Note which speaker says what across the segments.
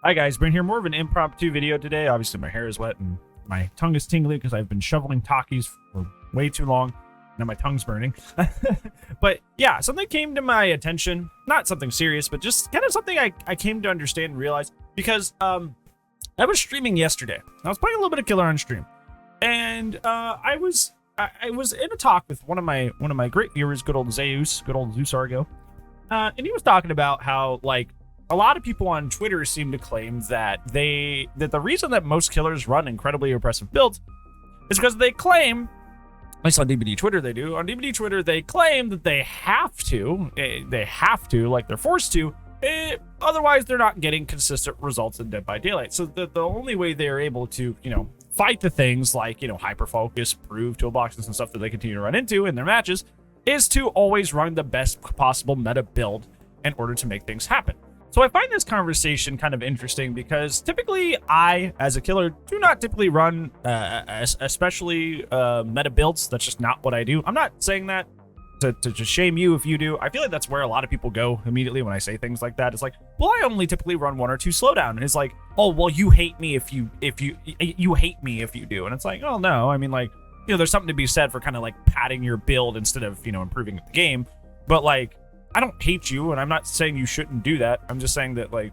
Speaker 1: Hi guys, Brent here. More of an impromptu video today. Obviously my hair is wet and my tongue is tingly because I've been shoveling Takis for way too long. Now my tongue's burning. But yeah, something came to my attention. Not something serious, but just kind of something I came to understand and realize. Because I was streaming yesterday. I was playing a little bit of Killer on stream. And I was in a talk with one of my great viewers, good old Zeus Argo. And he was talking about how, like, a lot of people on Twitter seem to claim that the reason that most killers run incredibly oppressive builds is because they claim, at least on DBD Twitter they do, on DBD Twitter they claim that they have to, like they're forced to, otherwise they're not getting consistent results in Dead by Daylight. So the only way they're able to, fight the things like, hyperfocus, prove toolboxes and stuff that they continue to run into in their matches is to always run the best possible meta build in order to make things happen. So I find this conversation kind of interesting because typically I, as a killer, do not typically run especially meta builds. That's just not what I do. I'm not saying that to just shame you if you do. I feel like that's where a lot of people go immediately when I say things like that. It's like, well, I only typically run 1 or 2 slowdown. And it's like, oh, well, you hate me if you hate me if you do. And it's like, oh, no. I mean, like, there's something to be said for kind of like padding your build instead of, improving the game. But like, I don't hate you, and I'm not saying you shouldn't do that. I'm just saying that, like,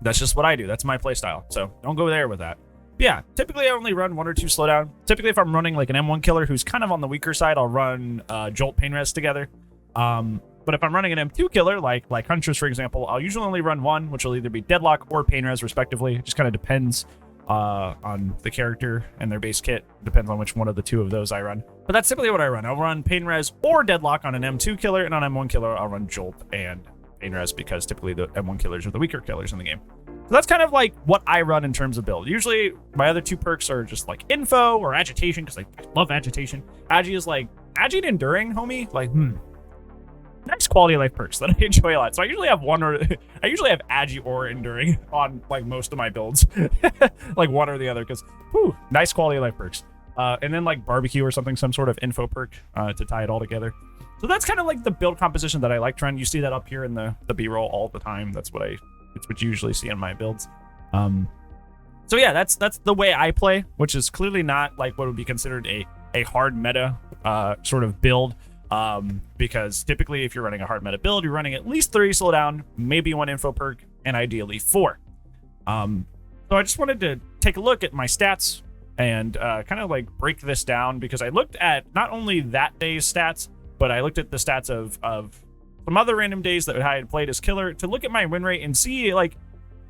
Speaker 1: that's just what I do. That's my playstyle. So don't go there with that. But yeah, typically I only run 1 or 2 slowdown. Typically, if I'm running like an M1 killer who's kind of on the weaker side, I'll run Jolt Pain Res together. But if I'm running an M2 killer, like Huntress, for example, I'll usually only run 1, which will either be Deadlock or Pain Res, respectively. It just kind of depends on the character and their base kit. Depends on which one of the 2 of those I run. But that's typically what I run. I'll run Pain Res or Deadlock on an M2 killer, and on M1 killer, I'll run Jolt and Pain Res because typically the M1 killers are the weaker killers in the game. So that's kind of like what I run in terms of build. Usually my other 2 perks are just like Info or Agitation because I love Agitation. Agi is like, Agi and Enduring, homie. Like, nice quality of life perks that I enjoy a lot. So I usually have Agi or Enduring on like most of my builds, like one or the other, because nice quality of life perks. And then like Barbecue or something, some sort of info perk to tie it all together. So that's kind of like the build composition that I like trying. You see that up here in the B-roll all the time. It's what you usually see in my builds. So yeah, that's the way I play, which is clearly not like what would be considered a hard meta sort of build. Because typically if you're running a hard meta build, you're running at least 3 slowdown, maybe 1 info perk, and ideally 4. So I just wanted to take a look at my stats and kind of like break this down, because I looked at not only that day's stats, but I looked at the stats of some other random days that I had played as killer to look at my win rate and see, like,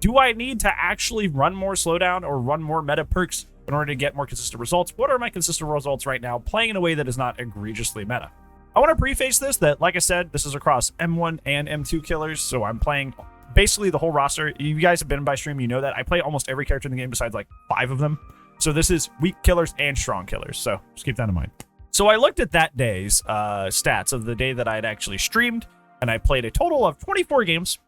Speaker 1: do I need to actually run more slowdown or run more meta perks in order to get more consistent results? What are my consistent results right now playing in a way that is not egregiously meta? I want to preface this that, like I said, this is across M1 and M2 killers, so I'm playing basically the whole roster. You guys have been by stream, you know that. I play almost every character in the game besides like 5 of them. So this is weak killers and strong killers, so just keep that in mind. So I looked at that day's stats of the day that I had actually streamed, and I played a total of 24 games.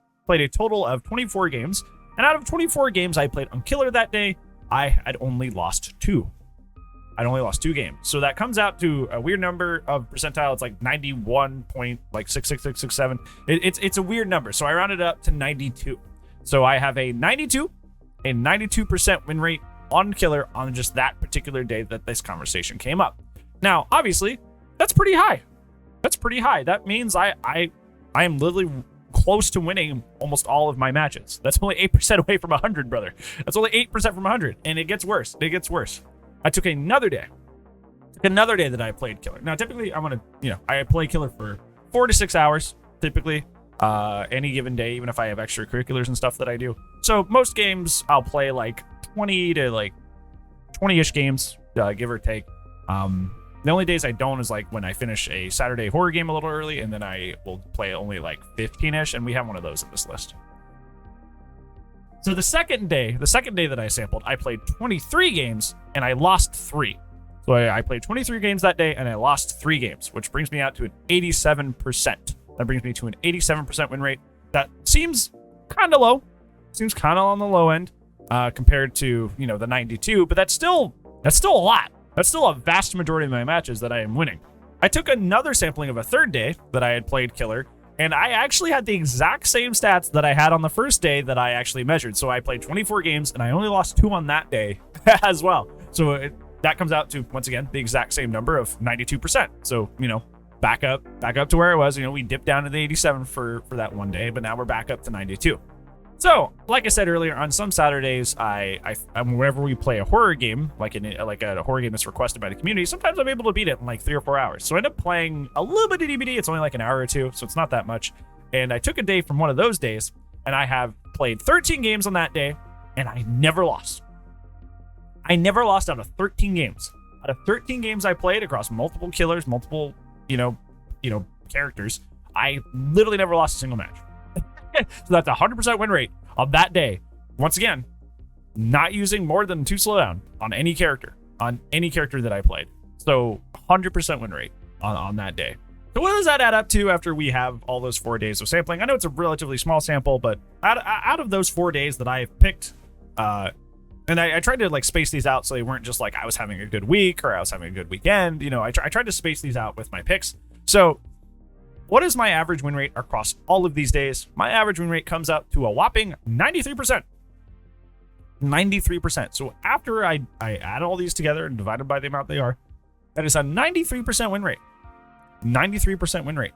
Speaker 1: And out of 24 games I played on killer that day, I had only lost 2. I'd only lost 2 games. So that comes out to a weird number of percentile. It's like 91.66667. It's a weird number. So I rounded it up to 92. So I have a 92% win rate on killer on just that particular day that this conversation came up. Now, obviously, that's pretty high. That means I am literally close to winning almost all of my matches. That's only 8% away from 100, brother. That's only 8% from 100. And it gets worse. I took another day that I played killer. Now, typically, I play killer for 4 to 6 hours, typically, any given day, even if I have extracurriculars and stuff that I do. So most games, I'll play like 20 to like 20-ish games, give or take. The only days I don't is like when I finish a Saturday horror game a little early, and then I will play only like 15-ish, and we have one of those in this list. So the second day that I sampled, I played 23 games and I lost 3. So I played 23 games that day and I lost 3 games, which brings me out to an 87%. That brings me to an 87% win rate. That seems kind of low. Seems kind of on the low end compared to, the 92, but that's still a lot. That's still a vast majority of my matches that I am winning. I took another sampling of a third day that I had played killer, And I actually had the exact same stats that I had on the first day that I actually measured. So I played 24 games and I only lost 2 on that day as well. So that comes out to, once again, the exact same number of 92%. So, back up to where it was. We dipped down to the 87 for that one day, but now we're back up to 92. So, like I said earlier, on some Saturdays, whenever we play a horror game, like a horror game that's requested by the community, sometimes I'm able to beat it in like 3 or 4 hours. So I end up playing a little bit of DBD. It's only like an hour or 2, so it's not that much. And I took a day from one of those days, and I have played 13 games on that day, and I never lost. I never lost out of 13 games. Out of 13 games I played across multiple killers, multiple, characters, I literally never lost a single match. So that's a 100% win rate on that day. Once again, not using more than 2 slowdown on any character that I played. So 100% win rate on that day. So what does that add up to after we have all those 4 days of sampling? I know it's a relatively small sample, but out of those 4 days that I have picked, and I tried to like space these out so they weren't just like I was having a good week or I was having a good weekend. I tried to space these out with my picks. So what is my average win rate across all of these days? My average win rate comes out to a whopping 93%. 93%. So after I add all these together and divided by the amount they are, that is a 93% win rate. 93% win rate.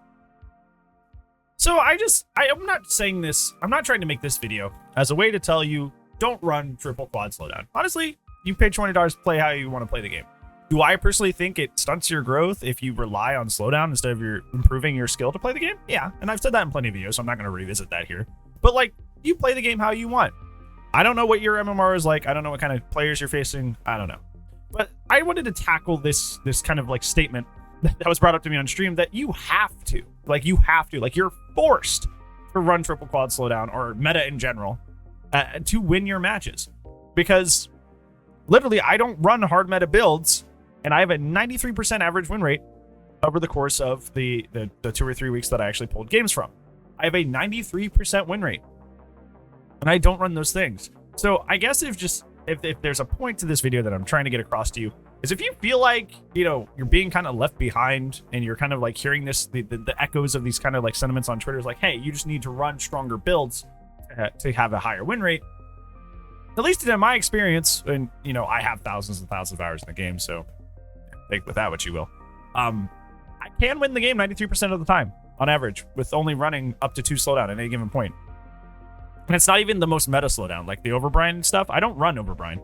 Speaker 1: So I'm not saying this, I'm not trying to make this video as a way to tell you don't run triple quad slowdown. Honestly, you paid $20 to play how you want to play the game. Do I personally think it stunts your growth if you rely on slowdown instead of improving your skill to play the game? Yeah, and I've said that in plenty of videos, so I'm not going to revisit that here. But like, you play the game how you want. I don't know what your MMR is like. I don't know what kind of players you're facing. I don't know. But I wanted to tackle this kind of like statement that was brought up to me on stream that you have to, you're forced to run triple quad slowdown or meta in general to win your matches. Because literally, I don't run hard meta builds, and I have a 93% average win rate over the course of the 2 or 3 weeks that I actually pulled games from. I have a 93% win rate, and I don't run those things. So I guess if there's a point to this video that I'm trying to get across to you, is if you feel like, you're being kind of left behind and you're kind of like hearing the echoes of these kind of like sentiments on Twitter, is like, hey, you just need to run stronger builds to have a higher win rate. At least in my experience, and I have thousands and thousands of hours in the game, so take with that what you will. I can win the game 93% of the time on average with only running up to 2 slowdown at any given point. And it's not even the most meta slowdown, like the Overbrine stuff. I don't run Overbrine.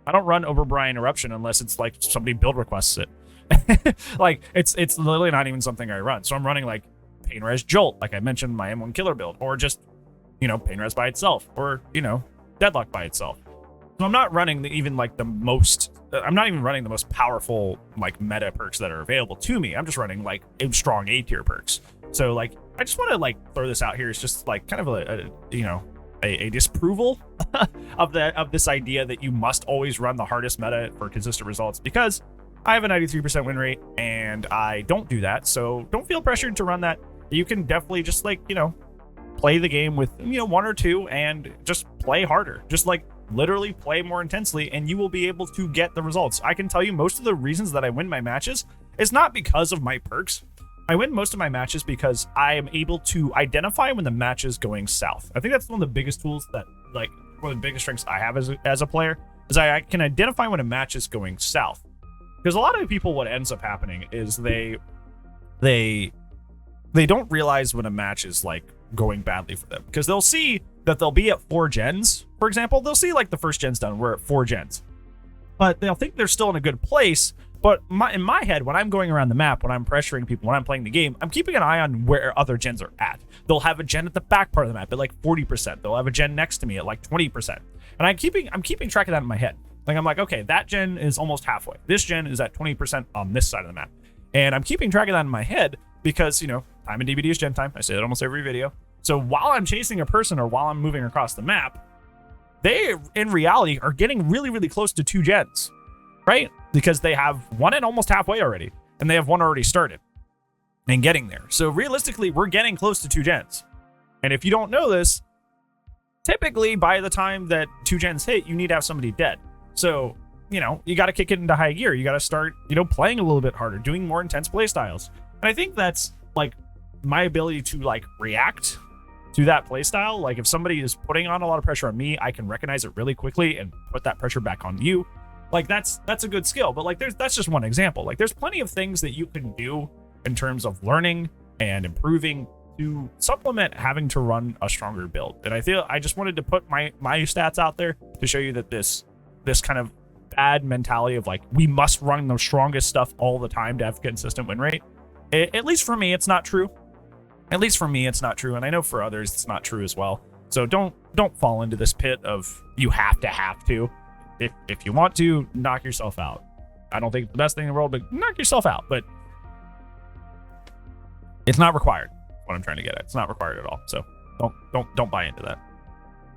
Speaker 1: I don't run Overbrine Eruption unless it's like somebody build requests it. Like it's literally not even something I run. So I'm running like Pain Res Jolt, like I mentioned, my M1 killer build, or just Pain Res by itself, or Deadlock by itself. So I'm not running I'm not even running the most powerful like meta perks that are available to me. I'm just running like strong A tier perks. So like I just want to like throw this out here. It's just like kind of a disapproval of this idea that you must always run the hardest meta for consistent results, because I have a 93% win rate and I don't do that. So don't feel pressured to run that. You can definitely just like, play the game with, 1 or 2 and just play harder. Just like literally play more intensely and you will be able to get the results. I can tell you most of the reasons that I win my matches is not because of my perks. I win most of my matches because I am able to identify when the match is going south. I think that's one of the biggest tools that, like, one of the biggest strengths I have as a player is I can identify when a match is going south. Because a lot of people, what ends up happening is they don't realize when a match is like going badly for them, because they'll see that they'll be at 4 gens, for example. They'll see like the first gen's done, we're at 4 gens, but they'll think they're still in a good place. But in my head, when I'm going around the map, when I'm pressuring people, when I'm playing the game, I'm keeping an eye on where other gens are at. They'll have a gen at the back part of the map at like 40%. They'll have a gen next to me at like 20%. And I'm keeping track of that in my head. Like I'm like, okay, that gen is almost halfway. This gen is at 20% on this side of the map. And I'm keeping track of that in my head because, time in DBD is gen time. I say that almost every video. So while I'm chasing a person or while I'm moving across the map, they in reality are getting really, really close to 2 gens, right? Because they have one at almost halfway already, and they have one already started and getting there. So realistically, we're getting close to 2 gens. And if you don't know this, typically by the time that 2 gens hit, you need to have somebody dead. So, you got to kick it into high gear. You got to start, playing a little bit harder, doing more intense play styles. And I think that's like my ability to like react to that playstyle. Like if somebody is putting on a lot of pressure on me, I can recognize it really quickly and put that pressure back on you. Like that's a good skill. But like that's just one example. Like there's plenty of things that you can do in terms of learning and improving to supplement having to run a stronger build. And I just wanted to put my stats out there to show you that this kind of bad mentality of like we must run the strongest stuff all the time to have consistent win rate. At least for me, it's not true. At least for me, it's not true, and I know for others it's not true as well. So don't fall into this pit of you have to. If you want to, knock yourself out. I don't think it's the best thing in the world, but knock yourself out. But it's not required. What I'm trying to get at. It's not required at all. So don't buy into that.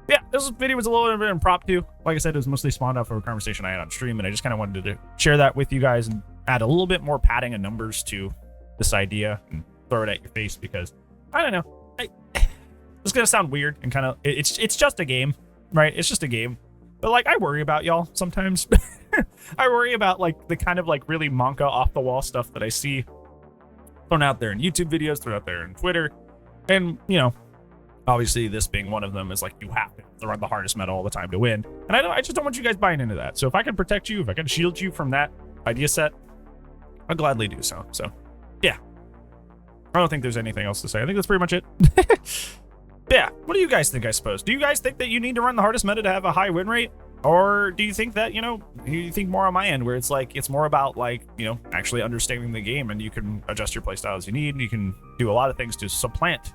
Speaker 1: Yeah, this video was a little bit impromptu. Like I said, it was mostly spawned off of a conversation I had on stream, and I just kind of wanted to share that with you guys and add a little bit more padding and numbers to this idea and throw it at your face because I don't know. It's gonna sound weird and kind of it's just a game, right? It's just a game. But like I worry about y'all sometimes. I worry about like the kind of like really monka off the wall stuff that I see thrown out there in YouTube videos, thrown out there in Twitter, and you know, obviously this being one of them is like you have to run the hardest meta all the time to win, and I just don't want you guys buying into that. So if I can protect you, if I can shield you from that idea set, I'll gladly do so. So yeah, I don't think there's anything else to say. I think that's pretty much it. Yeah, what do you guys think, I suppose? Do you guys think that you need to run the hardest meta to have a high win rate? Or do you think that, you know, you think more on my end where it's like, it's more about like, you know, actually understanding the game and you can adjust your playstyle as you need. And you can do a lot of things to supplant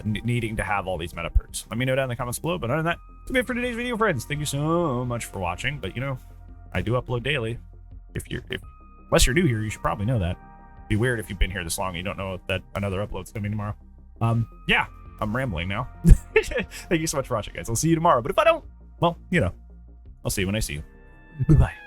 Speaker 1: needing to have all these meta perks. Let me know down in the comments below. But other than that, that's it for today's video, friends. Thank you so much for watching. But, you know, I do upload daily. Unless you're new here, you should probably know that. It'd be weird if you've been here this long and you don't know that another upload's coming tomorrow. Yeah, I'm rambling now. Thank you so much for watching, guys. I'll see you tomorrow. But if I don't, well, you know, I'll see you when I see you. Bye-bye.